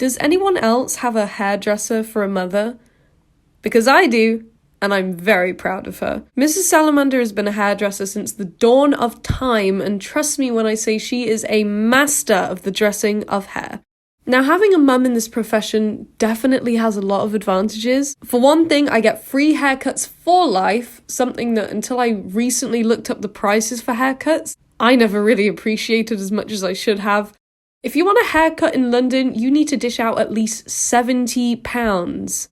Does anyone else have a hairdresser for a mother? Because I do, and I'm very proud of her. Mrs. Salamander has been a hairdresser since the dawn of time, and trust me when I say she is a master of the dressing of hair. Now, having a mum in this profession definitely has a lot of advantages. For one thing, I get free haircuts for life, something that until I recently looked up the prices for haircuts, I never really appreciated as much as I should have. If you want a haircut in London, you need to dish out at least £70.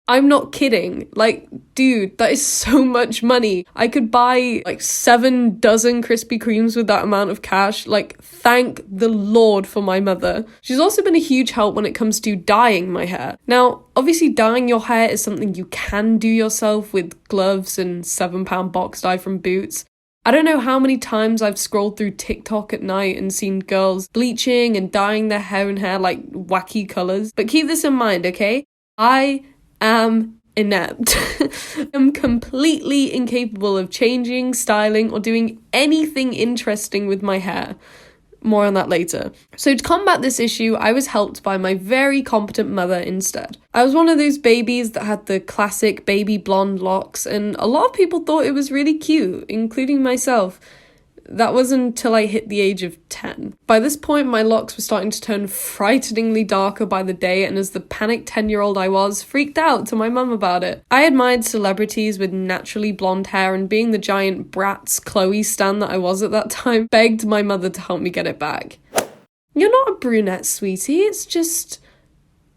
I'm not kidding. Like, dude, that is so much money. I could buy like 7 dozen Krispy Kremes with that amount of cash. Like, thank the Lord for my mother. She's also been a huge help when it comes to dyeing my hair. Now, obviously dyeing your hair is something you can do yourself with gloves and £7 box dye from Boots. I don't know how many times I've scrolled through TikTok at night and seen girls bleaching and dyeing their hair and hair like wacky colours. But keep this in mind, okay? I am inept. I'm completely incapable of changing, styling, or doing anything interesting with my hair. More on that later. So to combat this issue, I was helped by my very competent mother instead. I was one of those babies that had the classic baby blonde locks, and a lot of people thought it was really cute, including myself. That wasn't until I hit the age of 10. By this point, my locks were starting to turn frighteningly darker by the day, and as the panicked 10-year-old I was, freaked out to my mum about it. I admired celebrities with naturally blonde hair, and being the giant Bratz Chloe stan that I was at that time, begged my mother to help me get it back. You're not a brunette, sweetie, it's just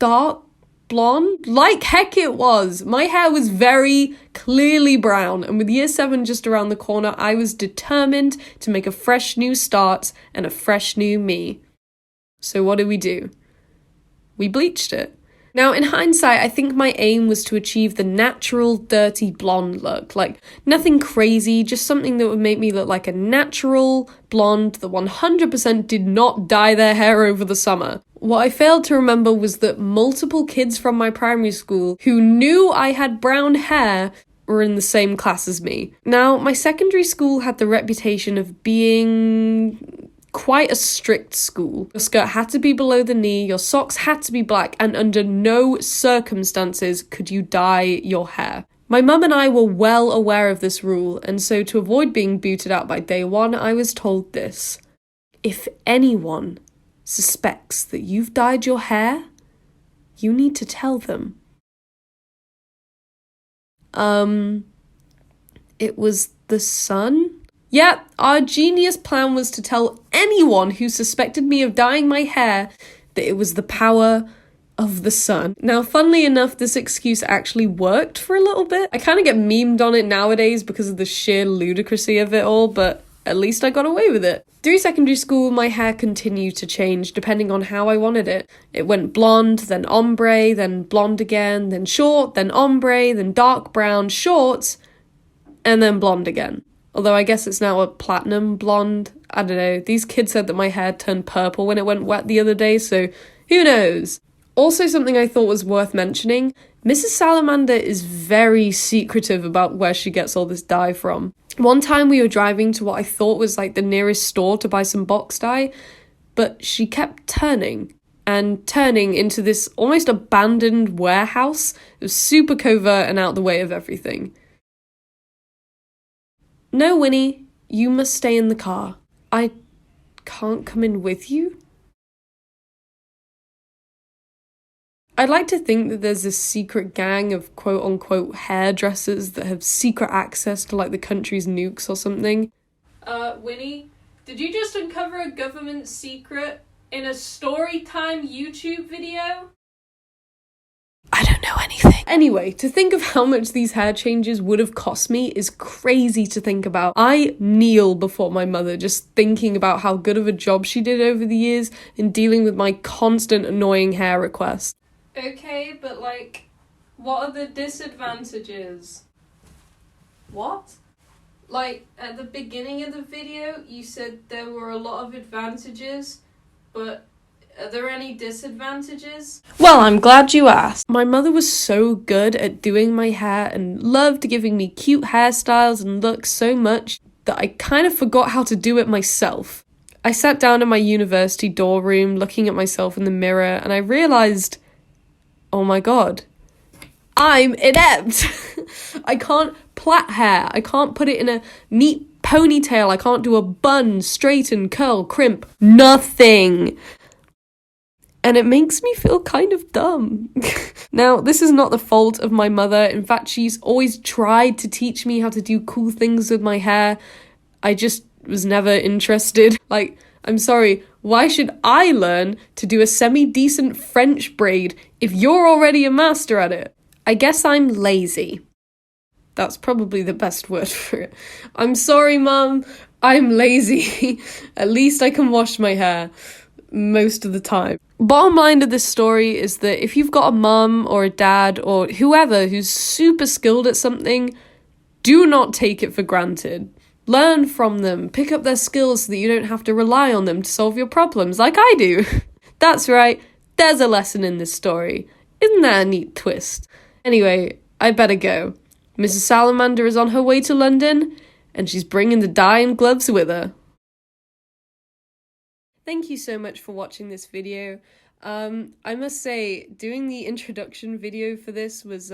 dark blonde. Like heck it was. My hair was very clearly brown, and with year 7 just around the corner, I was determined to make a fresh new start and a fresh new me. So what did we do? We bleached it. Now, in hindsight, I think my aim was to achieve the natural, dirty blonde look. Like, nothing crazy, just something that would make me look like a natural blonde that 100% did not dye their hair over the summer. What I failed to remember was that multiple kids from my primary school who knew I had brown hair were in the same class as me. Now, my secondary school had the reputation of being quite a strict school. Your skirt had to be below the knee, your socks had to be black, and under no circumstances could you dye your hair. My mum and I were well aware of this rule, and so to avoid being booted out by day one, I was told this. If anyone suspects that you've dyed your hair, you need to tell them. It was the sun? Yep, our genius plan was to tell anyone who suspected me of dyeing my hair that it was the power of the sun. Now, funnily enough, this excuse actually worked for a little bit. I kind of get memed on it nowadays because of the sheer ludicrousy of it all, but at least I got away with it. Through secondary school, my hair continued to change depending on how I wanted it. It went blonde, then ombre, then blonde again, then short, then ombre, then dark brown, short, and then blonde again. Although I guess it's now a platinum blonde. I don't know. These kids said that my hair turned purple when it went wet the other day, so who knows? Also, something I thought was worth mentioning, Mrs. Salamander is very secretive about where she gets all this dye from. One time we were driving to what I thought was like the nearest store to buy some box dye, but she kept turning and turning into this almost abandoned warehouse. It was super covert and out the way of everything. No, Winnie, you must stay in the car. I can't come in with you? I'd like to think that there's this secret gang of quote-unquote hairdressers that have secret access to like the country's nukes or something. Winnie, did you just uncover a government secret in a story time YouTube video? I don't know anything. Anyway, to think of how much these hair changes would have cost me is crazy to think about. I kneel before my mother just thinking about how good of a job she did over the years in dealing with my constant annoying hair requests. Okay, but like, what are the disadvantages? What? Like, at the beginning of the video, you said there were a lot of advantages, but are there any disadvantages? Well, I'm glad you asked. My mother was so good at doing my hair and loved giving me cute hairstyles and looks so much that I kind of forgot how to do it myself. I sat down in my university dorm room looking at myself in the mirror and I realised, oh my god, I'm inept. I can't plait hair. I can't put it in a neat ponytail. I can't do a bun, straighten, curl, crimp. Nothing. And it makes me feel kind of dumb. Now, this is not the fault of my mother. In fact, she's always tried to teach me how to do cool things with my hair. I just was never interested. Like, I'm sorry, why should I learn to do a semi-decent French braid if you're already a master at it? I guess I'm lazy. That's probably the best word for it. I'm sorry, Mum. I'm lazy. At least I can wash my hair most of the time. Bottom line of this story is that if you've got a mum or a dad or whoever who's super skilled at something, do not take it for granted. Learn from them. Pick up their skills so that you don't have to rely on them to solve your problems like I do. That's right. There's a lesson in this story. Isn't that a neat twist? Anyway, I better go. Mrs. Salamander is on her way to London, and she's bringing the dye and gloves with her. Thank you so much for watching this video. I must say, doing the introduction video for this was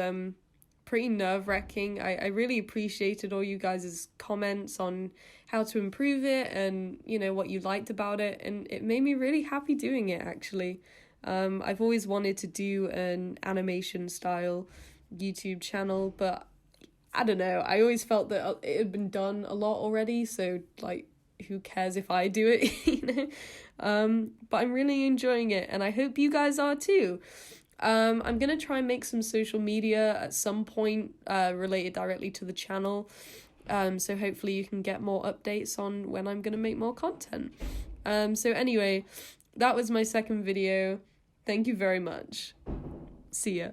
pretty nerve-wracking. I really appreciated all you guys' comments on how to improve it and, you know, what you liked about it, and it made me really happy doing it, actually. I've always wanted to do an animation style YouTube channel, but I don't know, I always felt that it had been done a lot already, so like, who cares if I do it, you know? But I'm really enjoying it, and I hope you guys are too. I'm gonna try and make some social media at some point related directly to the channel, so hopefully you can get more updates on when I'm gonna make more content. So anyway, that was my second video. Thank you very much. See ya.